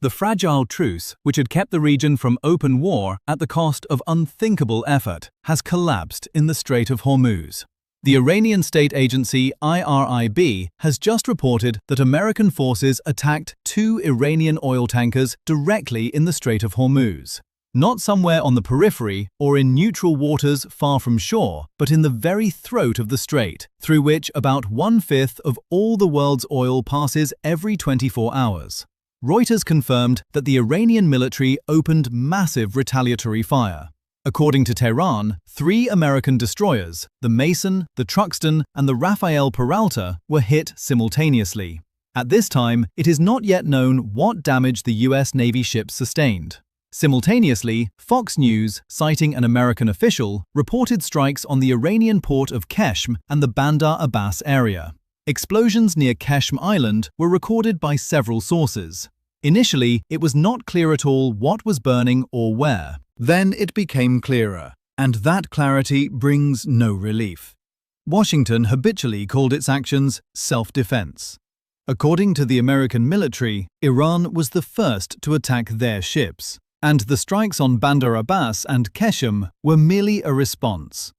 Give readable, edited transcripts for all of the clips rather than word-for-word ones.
The fragile truce, which had kept the region from open war at the cost of unthinkable effort, has collapsed in the Strait of Hormuz. The Iranian state agency IRIB has just reported that American forces attacked 2 Iranian oil tankers directly in the Strait of Hormuz. Not somewhere on the periphery or in neutral waters far from shore, but in the very throat of the strait, through which about 1/5 of all the world's oil passes every 24 hours. Reuters confirmed that the Iranian military opened massive retaliatory fire. According to Tehran, 3 American destroyers, the Mason, the Truxton, and the Rafael Peralta, were hit simultaneously. At this time, it is not yet known what damage the U.S. Navy ships sustained. Simultaneously, Fox News, citing an American official, reported strikes on the Iranian port of Qeshm and the Bandar Abbas area. Explosions near Qeshm Island were recorded by several sources. Initially, it was not clear at all what was burning or where. Then it became clearer, and that clarity brings no relief. Washington habitually called its actions self-defense. According to the American military, Iran was the first to attack their ships, and the strikes on Bandar Abbas and Qeshm were merely a response.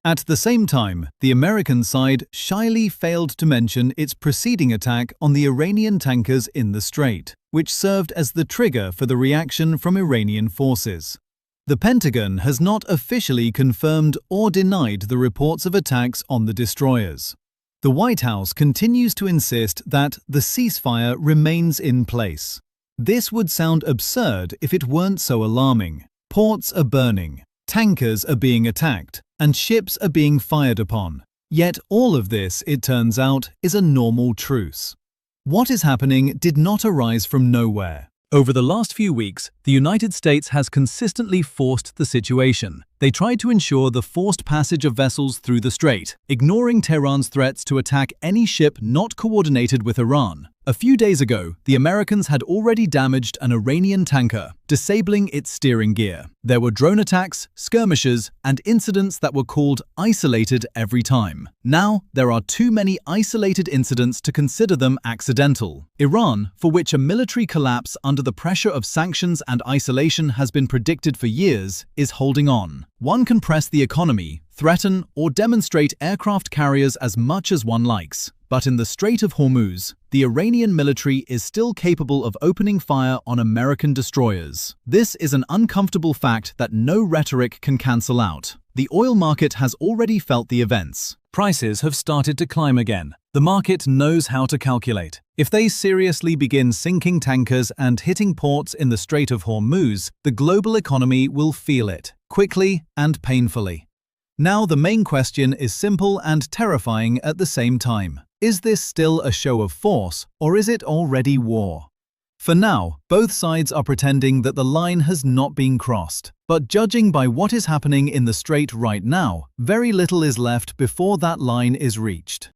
At the same time, the American side shyly failed to mention its preceding attack on the Iranian tankers in the strait, which served as the trigger for the reaction from Iranian forces. The Pentagon has not officially confirmed or denied the reports of attacks on the destroyers. The White House continues to insist that the ceasefire remains in place. This would sound absurd if it weren't so alarming. Ports are burning, tankers are being attacked, and ships are being fired upon. Yet all of this, it turns out, is a normal truce. What is happening did not arise from nowhere. Over the last few weeks, the United States has consistently forced the situation. They tried to ensure the forced passage of vessels through the strait, ignoring Tehran's threats to attack any ship not coordinated with Iran. A few days ago, the Americans had already damaged an Iranian tanker, disabling its steering gear. There were drone attacks, skirmishes, and incidents that were called isolated every time. Now, there are too many isolated incidents to consider them accidental. Iran, for which a military collapse under the pressure of sanctions and isolation has been predicted for years, is holding on. One can press the economy, threaten or demonstrate aircraft carriers as much as one likes. But in the Strait of Hormuz, the Iranian military is still capable of opening fire on American destroyers. This is an uncomfortable fact that no rhetoric can cancel out. The oil market has already felt the events. Prices have started to climb again. The market knows how to calculate. If they seriously begin sinking tankers and hitting ports in the Strait of Hormuz, the global economy will feel it, quickly and painfully. Now the main question is simple and terrifying at the same time. Is this still a show of force, or is it already war? For now, both sides are pretending that the line has not been crossed. But judging by what is happening in the strait right now, very little is left before that line is reached.